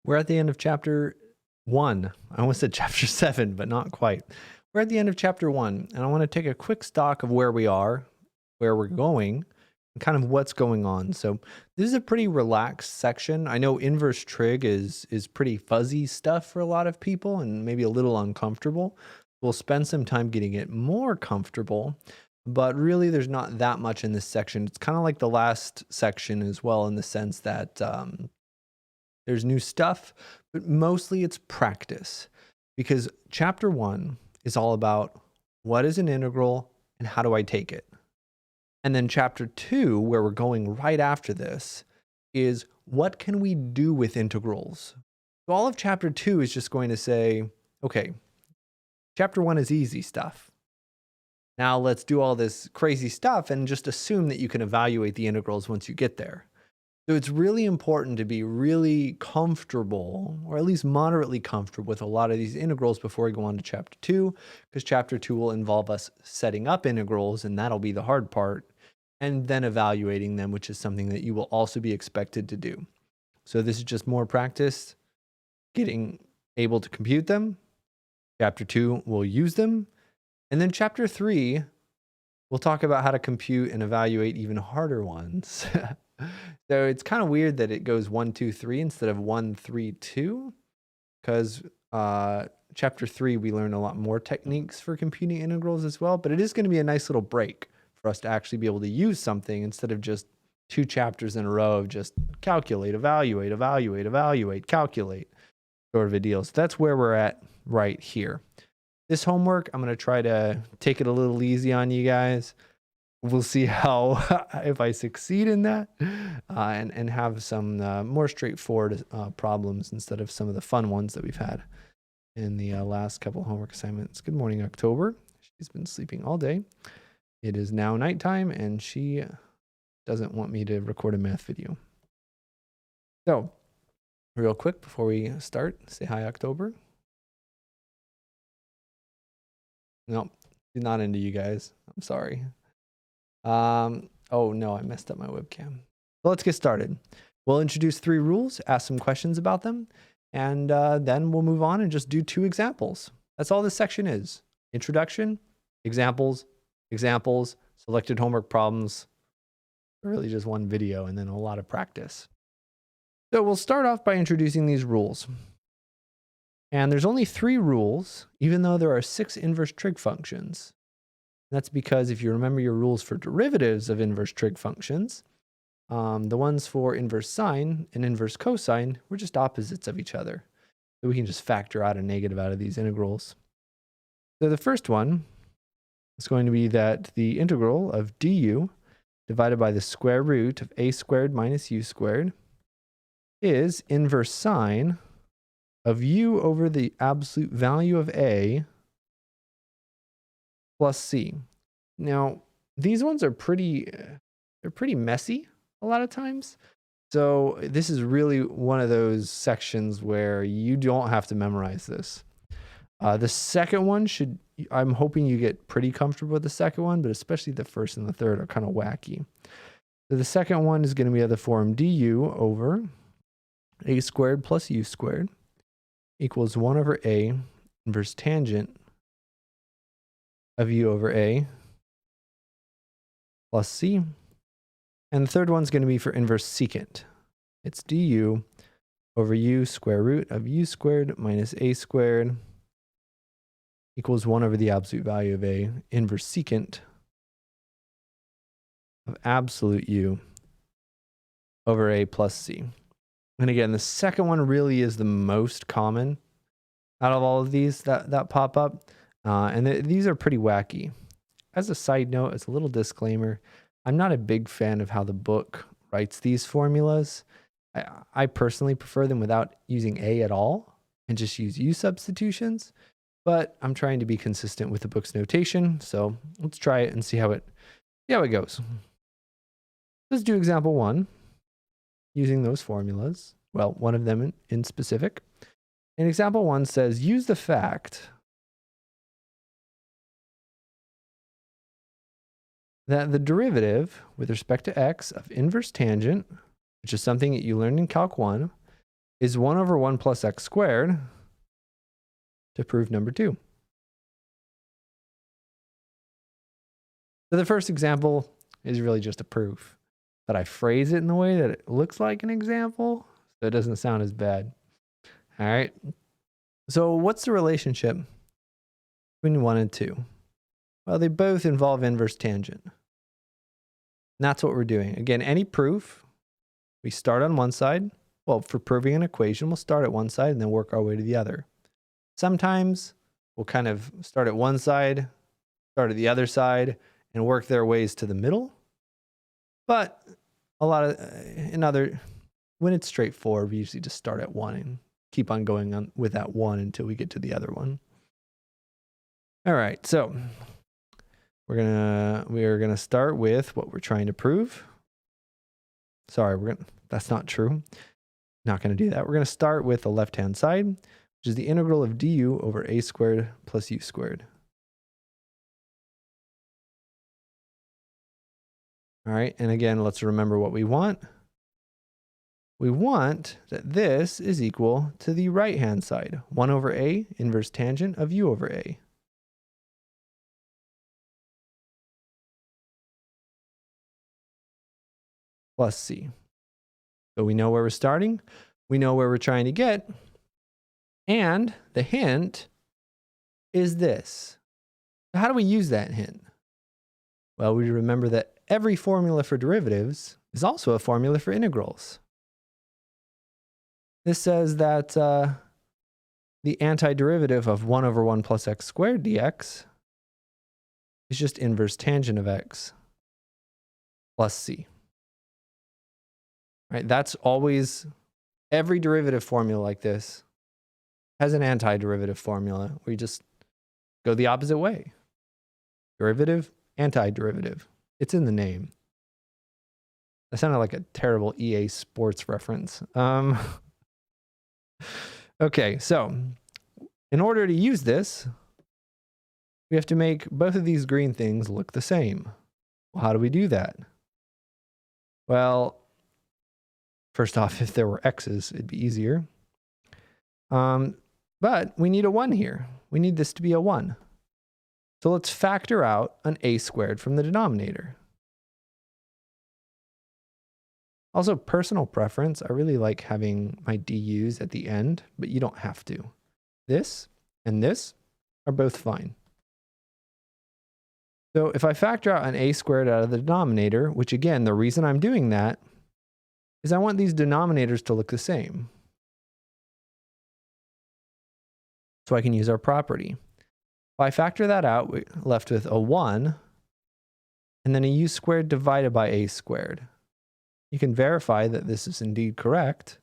We're at the end of chapter 1. I almost said chapter 7, but not quite. We're at the end of chapter 1, and I want to take a quick stock of where we are, where we're going, and kind of what's going on. So this is a pretty relaxed section. I know inverse trig is pretty fuzzy stuff for a lot of people and maybe a little uncomfortable. We'll spend some time getting it more comfortable, but really there's not that much in this section. It's kind of like the last section as well, in the sense that there's new stuff, but mostly it's practice, because chapter 1 is all about what is an integral and how do I take it. And then chapter 2, where we're going right after this, is what can we do with integrals? So all of chapter 2 is just going to say, okay, chapter 1 is easy stuff. Now let's do all this crazy stuff and just assume that you can evaluate the integrals once you get there. So it's really important to be really comfortable, or at least moderately comfortable, with a lot of these integrals before we go on to chapter 2, because chapter 2 will involve us setting up integrals, and that'll be the hard part, and then evaluating them, which is something that you will also be expected to do. So this is just more practice, getting able to compute them. Chapter 2, we'll use them. And then chapter 3, we'll talk about how to compute and evaluate even harder ones. So it's kind of weird that it goes 1, 2, 3 instead of 1, 3, 2, because chapter 3 we learn a lot more techniques for computing integrals as well. But it is going to be a nice little break for us to actually be able to use something instead of just 2 chapters in a row of just calculate, evaluate, evaluate, evaluate, calculate sort of a deal. So that's where we're at right here. This homework, I'm going to try to take it a little easy on you guys. We'll see how, if I succeed in that, and have some more straightforward problems instead of some of the fun ones that we've had in the last couple homework assignments. Good morning, October. She's been sleeping all day. It is now nighttime, and she doesn't want me to record a math video. So, real quick before we start, say hi, October. Nope, she's not into you guys. I'm sorry. Oh no, I messed up my webcam. Well, let's get started. We'll introduce 3 rules, ask some questions about them, and then we'll move on and just do 2 examples. That's all this section is. Introduction, examples, examples, selected homework problems, really just 1 video, and then a lot of practice. So we'll start off by introducing these rules. And there's only 3 rules, even though there are 6 inverse trig functions. That's because if you remember your rules for derivatives of inverse trig functions, the ones for inverse sine and inverse cosine were just opposites of each other. So we can just factor out a negative out of these integrals. So the first one is going to be that the integral of du divided by the square root of a squared minus u squared is inverse sine of u over the absolute value of a plus c. Now, these ones are they're pretty messy a lot of times. So this is really one of those sections where you don't have to memorize this. The second one I'm hoping you get pretty comfortable with the second one, but especially the first and the third are kind of wacky. So the second one is going to be of the form du over a squared plus u squared equals 1 over a inverse tangent of u over a plus c. And the third one's going to be for inverse secant. It's du over u square root of u squared minus a squared equals 1 over the absolute value of a inverse secant of absolute u over a plus c. And again, the second one really is the most common out of all of these that pop up. And these are pretty wacky. As a side note, as a little disclaimer, I'm not a big fan of how the book writes these formulas. I personally prefer them without using a at all and just use u substitutions. But I'm trying to be consistent with the book's notation. So let's try it and see how it goes. Let's do example 1 using those formulas. Well, one of them in specific. And example 1 says, use the fact that the derivative with respect to x of inverse tangent, which is something that you learned in Calc 1, is 1 over 1 plus x squared to prove number 2. So the first example is really just a proof, but I phrase it in the way that it looks like an example, so it doesn't sound as bad. All right. So what's the relationship between 1 and 2? Well, they both involve inverse tangent. And that's what we're doing. Again, any proof, we start on one side. Well, for proving an equation, we'll start at one side and then work our way to the other. Sometimes we'll kind of start at one side, start at the other side, and work their ways to the middle. But a lot of, when it's straightforward, we usually just start at one and keep on going on with that one until we get to the other one. All right, so we are gonna start with what we're trying to prove. Sorry, that's not true. Not gonna do that. We're gonna start with the left-hand side, which is the integral of du over a squared plus u squared. All right, and again, let's remember what we want. We want that this is equal to the right-hand side, 1 over a inverse tangent of u over a. Plus c. So we know where we're starting, we know where we're trying to get, and the hint is this. How do we use that hint? Well, we remember that every formula for derivatives is also a formula for integrals. This says that the antiderivative of 1 over 1 plus x squared dx is just inverse tangent of x plus c. Right? That's always, every derivative formula like this has an antiderivative formula where you just go the opposite way. Derivative, antiderivative. It's in the name. That sounded like a terrible EA Sports reference. Okay, so in order to use this, we have to make both of these green things look the same. Well, how do we do that? Well, first off, if there were x's, it'd be easier. But we need a 1 here. We need this to be a 1. So let's factor out an a squared from the denominator. Also, personal preference, I really like having my du's at the end, but you don't have to. This and this are both fine. So if I factor out an a squared out of the denominator, which again, the reason I'm doing that is I want these denominators to look the same. So I can use our property. If I factor that out, we're left with a 1, and then a u squared divided by a squared. You can verify that this is indeed correct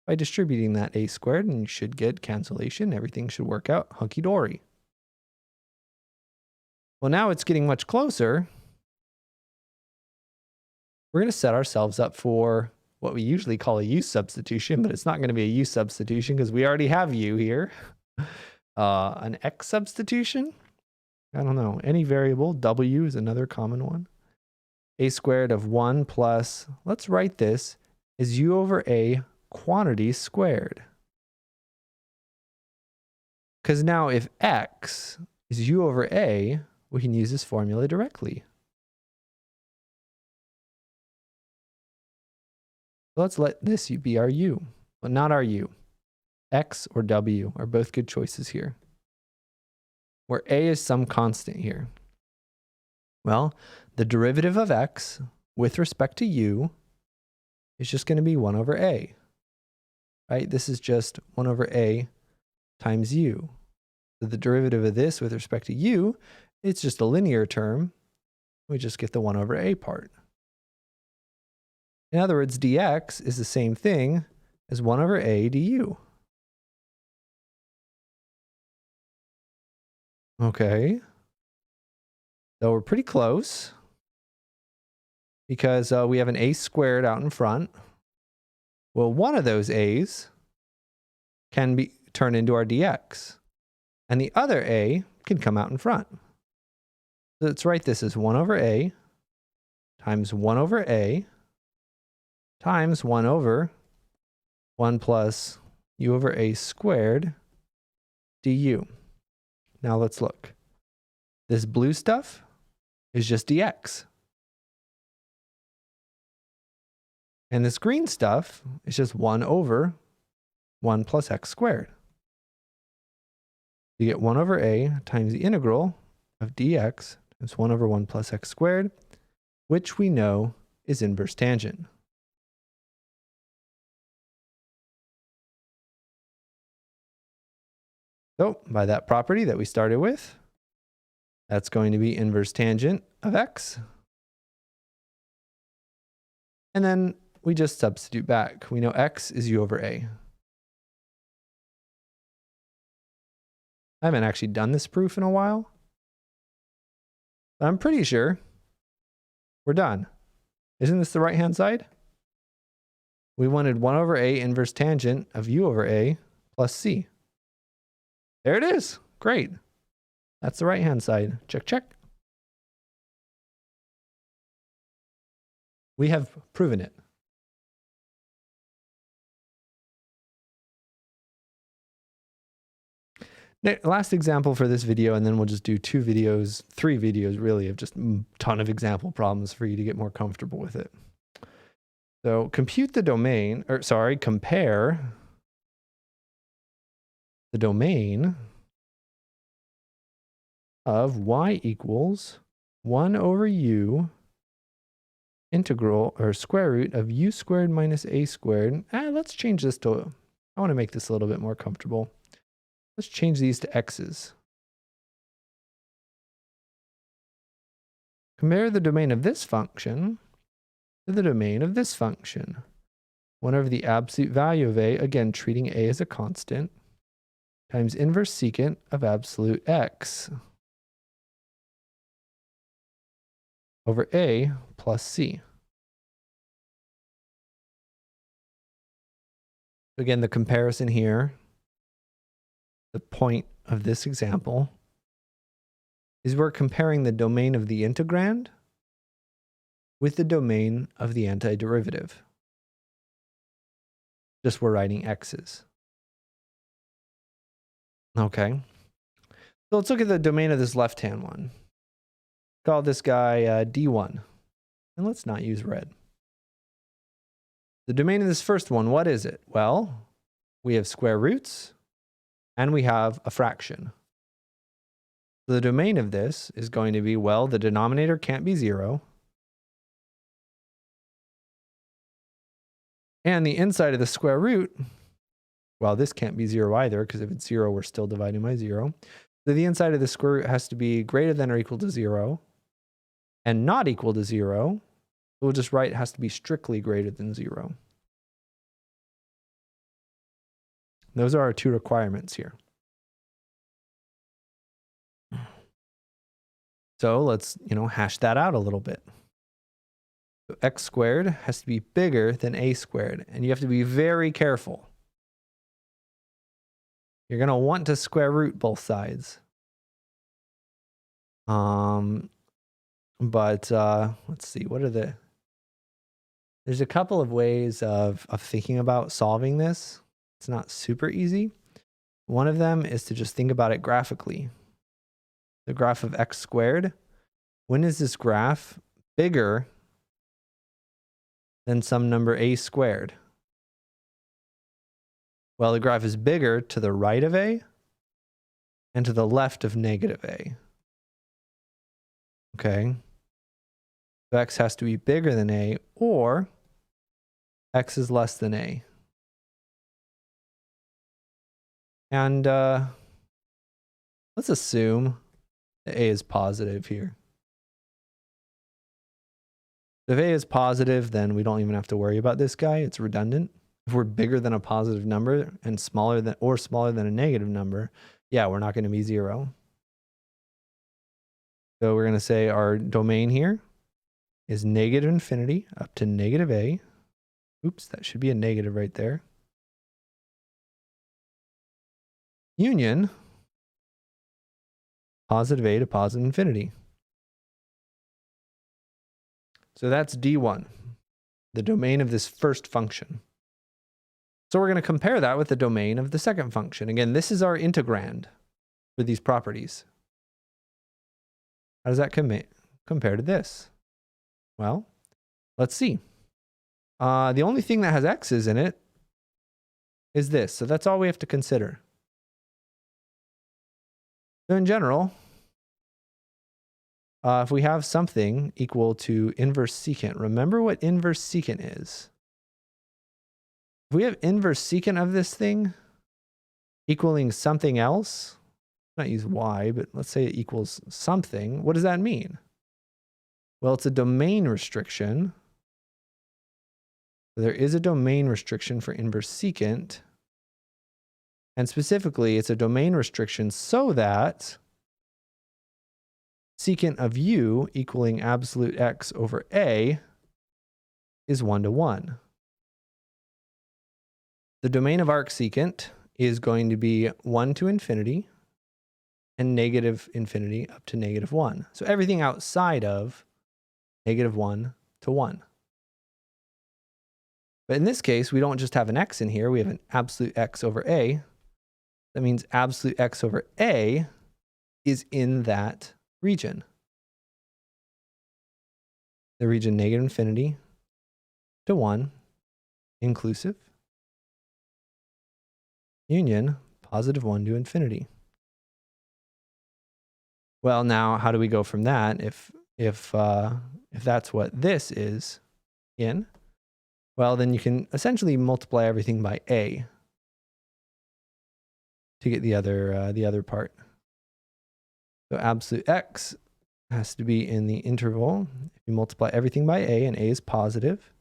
by distributing that a squared, and you should get cancellation. Everything should work out hunky-dory. Well, now it's getting much closer. We're going to set ourselves up for what we usually call a u substitution, but it's not going to be a u substitution because we already have u here. An x substitution? I don't know. Any variable, w is another common one. A squared of 1 plus, let's write this, is u over a quantity squared. Because now if x is u over a, we can use this formula directly. Let's let this be our u, but not our u. X or w are both good choices here. Where a is some constant here. Well, the derivative of x with respect to u is just going to be 1 over a. Right? This is just 1 over a times u. So the derivative of this with respect to u, it's just a linear term. We just get the 1 over a part. In other words, dx is the same thing as 1 over a du. Okay. So we're pretty close because we have an a squared out in front. Well, one of those a's can be turned into our dx, and the other a can come out in front. So let's write this as 1 over a times 1 over a times 1 over 1 plus u over a squared du. Now let's look. This blue stuff is just dx. And this green stuff is just 1 over 1 plus x squared. You get 1 over a times the integral of dx times 1 over 1 plus x squared, which we know is inverse tangent. So by that property that we started with, that's going to be inverse tangent of x. And then we just substitute back. We know x is u over a. I haven't actually done this proof in a while, but I'm pretty sure we're done. Isn't this the right-hand side? We wanted 1 over a inverse tangent of u over a plus c. There it is. Great. That's the right-hand side. Check, check. We have proven it. Last example for this video, and then we'll just do 3 videos really, of just a ton of example problems for you to get more comfortable with it. So compare the domain of y equals 1 over u integral or square root of u squared minus a squared. Let's change this to, I want to make this a little bit more comfortable. Let's change these to x's. Compare the domain of this function to the domain of this function. 1 over the absolute value of a, again treating a as a constant, times inverse secant of absolute x over a plus c. Again, the comparison here, the point of this example, is we're comparing the domain of the integrand with the domain of the antiderivative. Just we're writing x's. Okay. So let's look at the domain of this left-hand one. Call this guy D1. And let's not use red. The domain of this first one, what is it? Well, we have square roots and we have a fraction. So the domain of this is going to be, well, the denominator can't be 0. And the inside of the square root, well, this can't be 0 either, because if it's 0, we're still dividing by 0. So the inside of the square root has to be greater than or equal to 0 and not equal to 0. We'll just write it has to be strictly greater than 0. Those are our 2 requirements here. So let's, hash that out a little bit. So x squared has to be bigger than a squared, and you have to be very careful. You're going to want to square root both sides. But let's see, there's a couple of ways of thinking about solving this. It's not super easy. One of them is to just think about it graphically. The graph of x squared, when is this graph bigger than some number a squared? Well, the graph is bigger to the right of a and to the left of negative a. Okay. So x has to be bigger than a, or x is less than a. And let's assume that a is positive here. If a is positive, then we don't even have to worry about this guy. It's redundant. If we're bigger than a positive number and smaller than a negative number, yeah, we're not going to be 0. So we're going to say our domain here is negative infinity up to negative a. Oops, that should be a negative right there. Union positive a to positive infinity. So that's D1, the domain of this first function. So we're going to compare that with the domain of the second function. Again, this is our integrand for these properties. How does that compare to this? Well, let's see. The only thing that has x's in it is this. So that's all we have to consider. So in general, if we have something equal to inverse secant, remember what inverse secant is. If we have inverse secant of this thing equaling something else, not use y, but let's say it equals something, what does that mean? Well, it's a domain restriction. There is a domain restriction for inverse secant. And specifically, it's a domain restriction so that secant of u equaling absolute x over a is 1 to 1. The domain of arcsecant is going to be 1 to infinity and negative infinity up to negative 1. So everything outside of negative 1 to 1. But in this case, we don't just have an x in here. We have an absolute x over a. That means absolute x over a is in that region. The region negative infinity to 1, inclusive, union positive 1 to infinity. Well, now how do we go from that if that's what this is in? Well, then you can essentially multiply everything by a to get the other part. So absolute x has to be in the interval. If you multiply everything by a, and a is positive,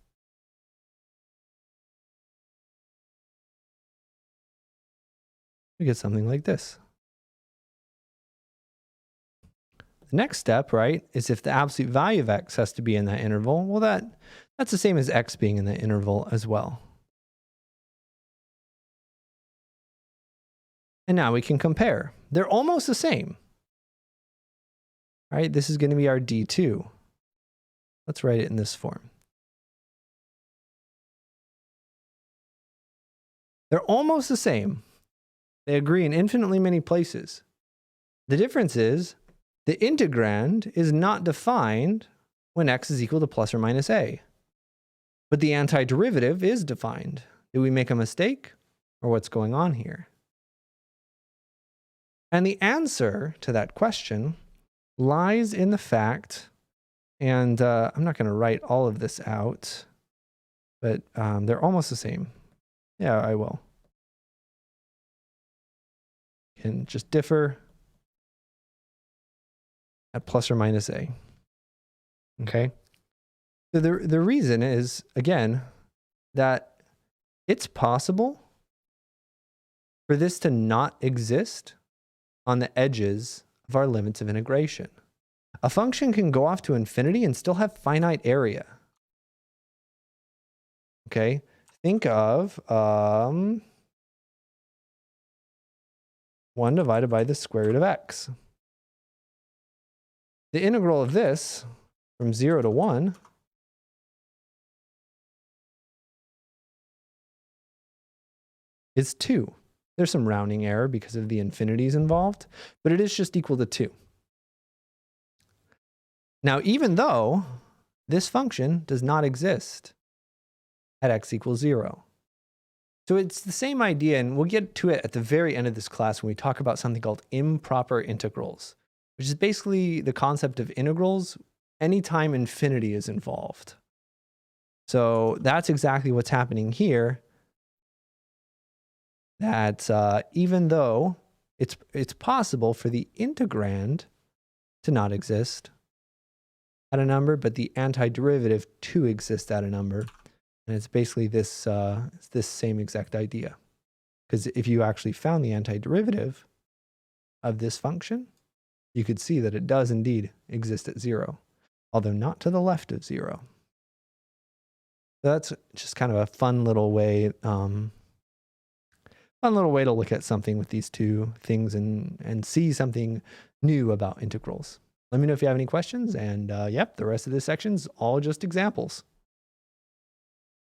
we get something like this. The next step, right, is if the absolute value of x has to be in that interval, well, that's the same as x being in that interval as well. And now we can compare. They're almost the same. All right, this is going to be our d2. Let's write it in this form. They're almost the same. They agree in infinitely many places. The difference is the integrand is not defined when x is equal to plus or minus a. But the antiderivative is defined. Did we make a mistake? Or what's going on here? And the answer to that question lies in the fact, and I'm not going to write all of this out, but they're almost the same. Yeah, I will. Can just differ at plus or minus a. Okay? So the reason is, again, that it's possible for this to not exist on the edges of our limits of integration. A function can go off to infinity and still have finite area. Okay? Think of 1 divided by the square root of x. The integral of this from 0 to 1 is 2. There's some rounding error because of the infinities involved, but it is just equal to 2. Now, even though this function does not exist at x equals 0. So it's the same idea, and we'll get to it at the very end of this class when we talk about something called improper integrals, which is basically the concept of integrals anytime infinity is involved. So that's exactly what's happening here. That even though it's possible for the integrand to not exist at a number, but the antiderivative to exist at a number, and it's basically this same exact idea. Because if you actually found the antiderivative of this function, you could see that it does indeed exist at 0, although not to the left of 0. So that's just kind of a fun little way. Fun little way to look at something with these two things and see something new about integrals. Let me know if you have any questions, and yep, the rest of this section's all just examples.